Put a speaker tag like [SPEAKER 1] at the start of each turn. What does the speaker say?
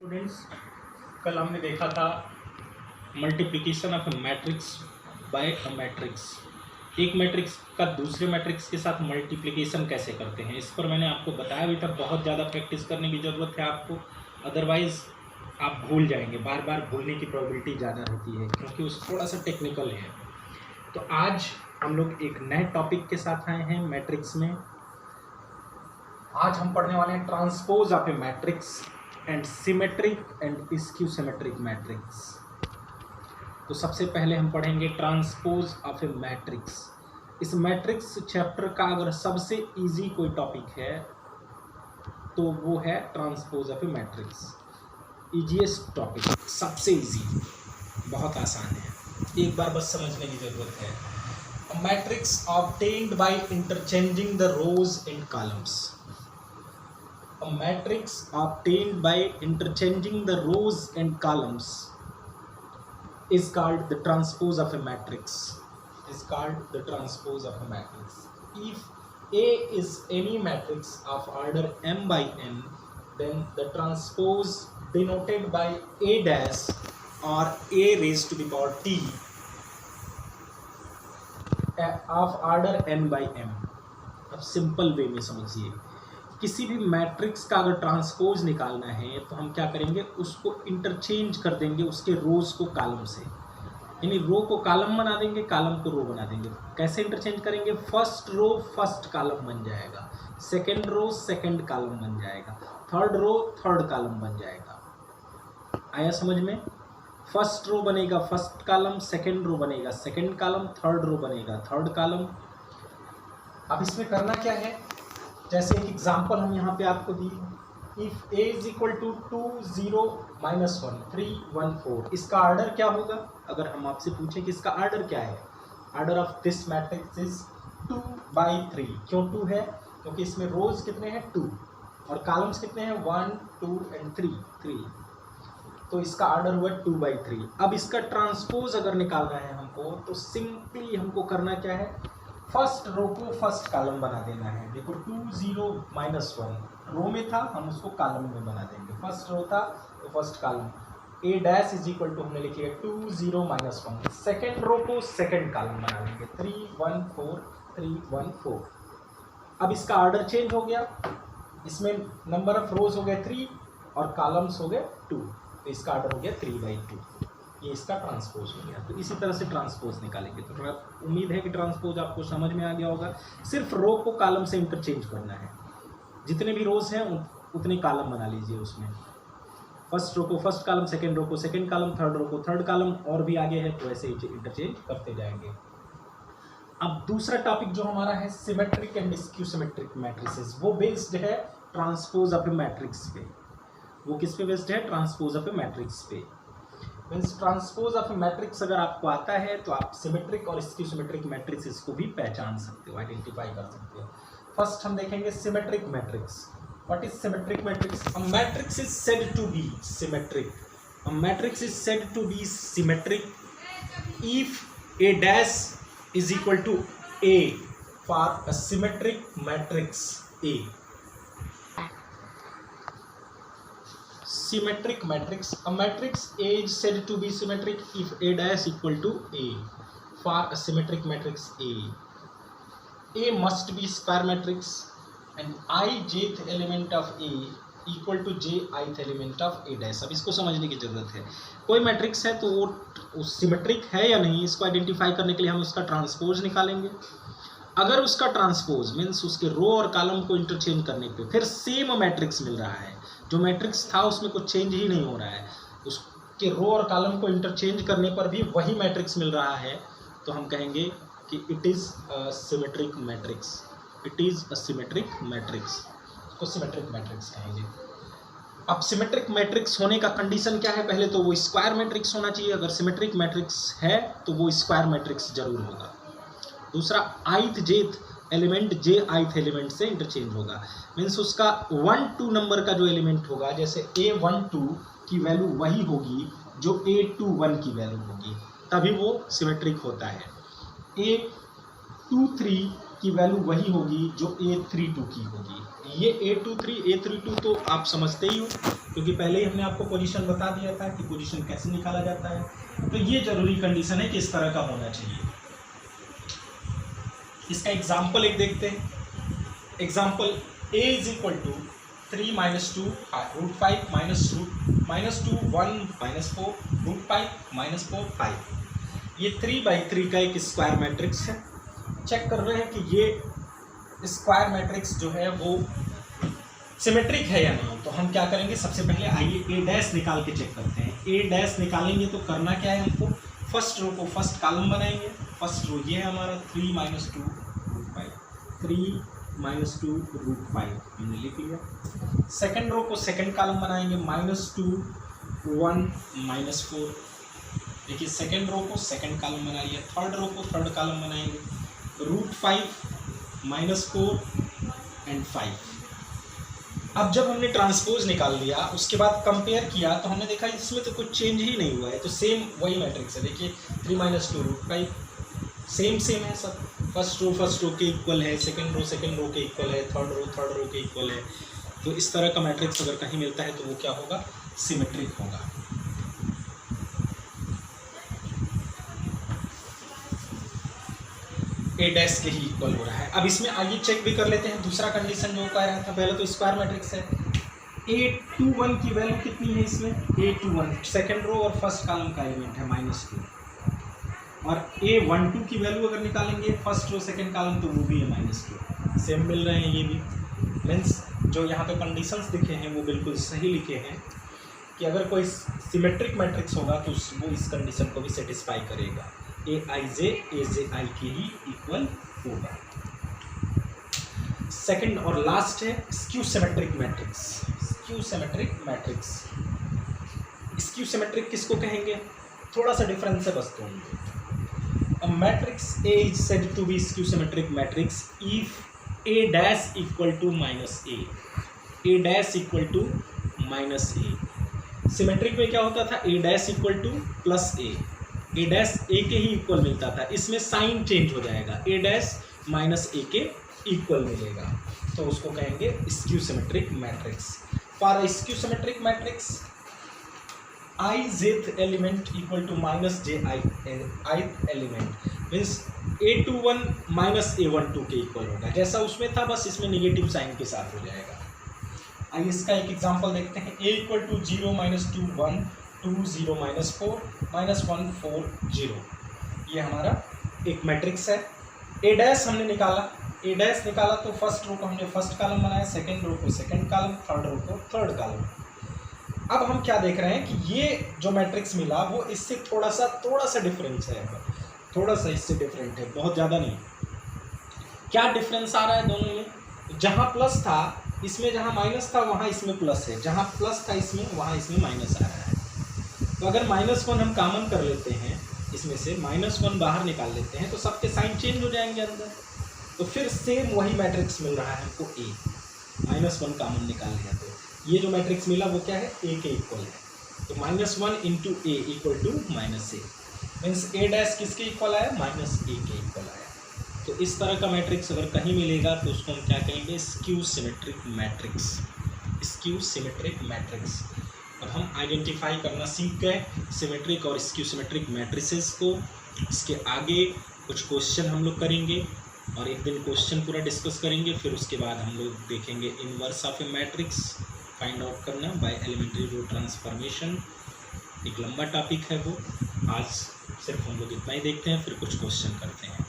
[SPEAKER 1] Students, कल हमने देखा था multiplication of a matrix bye a matrix. एक मैट्रिक्स का दूसरे मैट्रिक्स के साथ मल्टीप्लिकेशन कैसे करते हैं, इस पर मैंने आपको बताया भी था। बहुत ज़्यादा प्रैक्टिस करने की ज़रूरत है आपको, अदरवाइज़ आप भूल जाएंगे। बार बार भूलने की प्रोबेबिलिटी ज़्यादा रहती है क्योंकि उस थोड़ा सा टेक्निकल है। तो आज हम लोग एक नए टॉपिक के साथ आए हैं मैट्रिक्स में। आज हम पढ़ने वाले हैं transpose of A matrix and symmetric and skew symmetric matrix. तो सबसे पहले हम पढ़ेंगे ट्रांसपोज ऑफ ए मैट्रिक्स। इस मैट्रिक्स चैप्टर का अगर सबसे इजी कोई टॉपिक है तो वो है transpose of A matrix. Easiest topic, सबसे इजी, बहुत आसान है, एक बार बस समझने की जरूरत है। A matrix obtained by interchanging the rows and columns. A matrix obtained by interchanging the rows and columns is called the transpose of a matrix. Is called the transpose of a matrix. If A is any matrix of order m by n, then the transpose denoted by A dash or A raised to the power t of order n by m। अब simple way में समझिए, किसी भी matrix का अगर transpose निकालना है तो हम क्या करेंगे, उसको इंटरचेंज कर देंगे उसके रोज को कॉलम से। यानी रो को कॉलम बना देंगे, कॉलम को रो बना देंगे। कैसे इंटरचेंज करेंगे? फर्स्ट रो फर्स्ट कॉलम बन जाएगा, सेकेंड रो सेकेंड कॉलम बन जाएगा, थर्ड रो थर्ड कॉलम बन जाएगा। आया समझ में? फर्स्ट रो बनेगा फर्स्ट कॉलम, सेकेंड रो बनेगा सेकेंड कॉलम, थर्ड रो बनेगा थर्ड कॉलम। अब इसमें करना क्या है, जैसे एक एग्जांपल हम यहाँ पे आपको दी, if a is equal to 2 0 -1 3 1 4, इसका ऑर्डर क्या होगा? अगर हम आपसे पूछें कि इसका ऑर्डर क्या है, order of this matrix is 2 by 3। क्यों 2 है? क्योंकि इसमें रोज कितने हैं? 2, और कॉलम्स कितने हैं? 1 2 एंड 3। तो इसका ऑर्डर हुआ 2 बाई 3। अब इसका ट्रांसपोज अगर निकालना है हमको तो सिंपली हमको करना क्या है, फर्स्ट रो को फर्स्ट कॉलम बना देना है। देखो 2 0 -1 रो में था, हम उसको कॉलम में बना देंगे। फर्स्ट रो था तो first column, A dash is equal to हमने लिखिए 2 0 -1। सेकेंड रो को सेकेंड कॉलम बना देंगे, 3 1 4 3 1 4। अब इसका ऑर्डर चेंज हो गया, इसमें नंबर ऑफ रोज हो गए 3 और कॉलम्स हो गए 2, तो इसका ऑर्डर हो गया 3 बाई 2। ये इसका ट्रांसपोज हो गया। तो इसी तरह से ट्रांसपोज निकालेंगे। तो थोड़ा उम्मीद है कि ट्रांसपोज आपको समझ में आ गया होगा। सिर्फ रो को कॉलम से इंटरचेंज करना है, जितने भी रोज हैं उतने कॉलम बना लीजिए उसमें। फर्स्ट रो को फर्स्ट कॉलम, सेकेंड रो को सेकेंड कॉलम, थर्ड रो को थर्ड कॉलम, और भी आगे है तो ऐसे इंटरचेंज करते जाएंगे। अब दूसरा टॉपिक जो हमारा है symmetric and skew symmetric matrices, वो बेस्ड है ट्रांसपोज ऑफ ए मैट्रिक्स पे। वो किस पे बेस्ड है? ट्रांसपोज ऑफ ए मैट्रिक्स पे। Means transpose of A matrix अगर आपको आता है तो आप सिमेट्रिक और स्क्यू सिमेट्रिक मैट्रिक्स को भी पहचान सकते हो, आइडेंटिफाई कर सकते हो। फर्स्ट हम देखेंगे symmetric matrix. What is symmetric matrix? A matrix is said to be symmetric. A matrix is said to be symmetric if A dash is equal to A for a symmetric matrix A. Symmetric matrix. A matrix A is said to be symmetric if A dash equal to A. For a symmetric matrix A, A must be square matrix and ijth element of A equal to jith element of A dash. अब इसको समझने की जरूरत है। कोई matrix है तो वो सिमेट्रिक है या नहीं, इसको आइडेंटिफाई करने के लिए हम उसका ट्रांसपोज निकालेंगे। अगर उसका ट्रांसपोज मीन्स उसके रो और कॉलम को इंटरचेंज करने पे फिर सेम मैट्रिक्स मिल रहा है, जो मैट्रिक्स था उसमें कुछ चेंज ही नहीं हो रहा है, उसके रो और कॉलम को इंटरचेंज करने पर भी वही मैट्रिक्स मिल रहा है, तो हम कहेंगे कि it is a symmetric matrix. It is a symmetric matrix, उसको सिमेट्रिक मैट्रिक्स कहेंगे। अब सिमेट्रिक मैट्रिक्स होने का कंडीशन क्या है? पहले तो वो स्क्वायर मैट्रिक्स होना चाहिए। अगर सिमेट्रिक मैट्रिक्स है तो वो स्क्वायर मैट्रिक्स जरूर होगा। दूसरा, आइथ जेथ एलिमेंट जे आइथ एलिमेंट से इंटरचेंज होगा। मीन्स उसका 1 2 नंबर का जो एलिमेंट होगा, जैसे A12 की वैल्यू वही होगी जो A21 की वैल्यू होगी, तभी वो सिमेट्रिक होता है। A23 की वैल्यू वही होगी जो A32 की होगी। ये A23 A32 तो आप समझते ही हो, क्योंकि पहले ही हमने आपको पोजीशन बता दिया था कि पोजीशन कैसे निकाला जाता है। तो ये जरूरी कंडीशन है कि इस तरह का होना चाहिए। इसका एग्जाम्पल एक देखते हैं। Example A is equal to 3 minus 2 root 5 minus 2 1 minus 4 root 5 minus 4 5। ये 3/3 का एक स्क्वायर मैट्रिक्स है। चेक कर रहे हैं कि ये स्क्वायर मैट्रिक्स जो है वो सिमेट्रिक है या नहीं। तो हम क्या करेंगे, सबसे पहले आइए A डैश निकाल के चेक करते हैं। A डैश निकालेंगे तो करना क्या है, हमको फर्स्ट रो को फर्स्ट कॉलम बनाएंगे। फर्स्ट रो ये है हमारा 3 माइनस 2 रूट 5, 3 माइनस 2 रूट 5 हमने लिख लिया। सेकेंड रो को सेकेंड कॉलम बनाएंगे, -2 1 माइनस 4। देखिए सेकेंड रो को सेकेंड कॉलम बना लिया। थर्ड रो को थर्ड कॉलम बनाएंगे, रूट 5 माइनस 4 एंड 5। अब जब हमने ट्रांसपोज निकाल लिया, उसके बाद कंपेयर किया तो हमने देखा इसमें तो कुछ चेंज ही नहीं हुआ है। तो सेम वही मैट्रिक्स है। देखिए 3 माइनस 2 रूट 5 सेम है सब। फर्स्ट रो के इक्वल है, सेकंड रो के इक्वल है, थर्ड रो के इक्वल है। तो इस तरह का मैट्रिक्स अगर कहीं मिलता है तो वो क्या होगा, सिमेट्रिक होगा। A डैश के ही इक्वल हो रहा है। अब इसमें आइए चेक भी कर लेते हैं दूसरा कंडीशन जो कह रहा था। पहले तो स्क्वायर मैट्रिक्स है। A21 की वैल्यू कितनी है इसमें, A21 सेकेंड रो और फर्स्ट कॉलम का एलिमेंट है -2। और A12 की वैल्यू अगर निकालेंगे फर्स्ट रो सेकेंड कॉलम तो वो भी है -2। सेम मिल रहे हैं ये भी। मीन्स जो यहाँ पे कंडीशंस दिखे हैं वो बिल्कुल सही लिखे हैं कि अगर कोई सिमेट्रिक मैट्रिक्स होगा तो वो इस कंडीशन को भी सेटिस्फाई करेगा। Aij Aj के ही इक्वल होगा। सेकंड और लास्ट है skew symmetric matrix. Skew symmetric किसको कहेंगे, थोड़ा सा डिफरेंस है बस दोनों। A matrix A is said to be skew symmetric matrix if A dash equal to -A, A dash equal to -A। Symmetric में क्या होता था, A dash equal to +A, A dash A के ही equal मिलता था। इसमें sign change हो जाएगा, A डैश -A के इक्वल मिलेगा। तो उसको कहेंगे skew symmetric matrix. For a skew symmetric matrix ijth element equal to -ji element means A21 -A12 के इक्वल होगा। जैसा उसमें था बस इसमें निगेटिव साइन के साथ हो जाएगा। आइए इसका एक एग्जांपल देखते हैं। A equal to 0 -2 1 2 0 -4 -1 4 0। ये हमारा एक मैट्रिक्स है। A डैश हमने निकाला तो फर्स्ट रो को हमने फर्स्ट कॉलम बनाया, सेकंड रो को सेकंड कॉलम, थर्ड रो को थर्ड कॉलम। अब हम क्या देख रहे हैं कि ये जो मैट्रिक्स मिला वो इससे थोड़ा सा डिफरेंस है, थोड़ा सा इससे डिफरेंट है, बहुत ज़्यादा नहीं। क्या डिफरेंस आ रहा है दोनों में, जहाँ प्लस था इसमें, जहाँ माइनस था वहाँ इसमें प्लस है, जहाँ प्लस था इसमें वहाँ इसमें माइनस आ रहा है। तो अगर -1 हम कॉमन कर लेते हैं, इसमें से -1 बाहर निकाल लेते हैं तो सबके साइन चेंज हो जाएंगे अंदर। तो फिर सेम वही मैट्रिक्स मिल रहा है हमको A, -1 कॉमन निकाल लिया तो ये जो मैट्रिक्स मिला वो क्या है, A के इक्वल है। तो -1 × A equal to -A means A dash किसके इक्वल आया, -A के इक्वल आया। तो इस तरह का मैट्रिक्स अगर कहीं मिलेगा तो उसको हम क्या कहेंगे, skew symmetric matrix. Skew symmetric matrix. अब हम आइडेंटिफाई करना सीख गए सिमेट्रिक और स्क्यू सिमेट्रिक मैट्रिसेस को। इसके आगे कुछ क्वेश्चन हम लोग करेंगे और एक दिन क्वेश्चन पूरा डिस्कस करेंगे। फिर उसके बाद हम लोग देखेंगे inverse of A matrix find out करना बाय एलिमेंट्री रो ट्रांसफॉर्मेशन। एक लंबा टॉपिक है वो, आज सिर्फ हम लोग इतना ही देखते हैं, फिर कुछ क्वेश्चन करते हैं।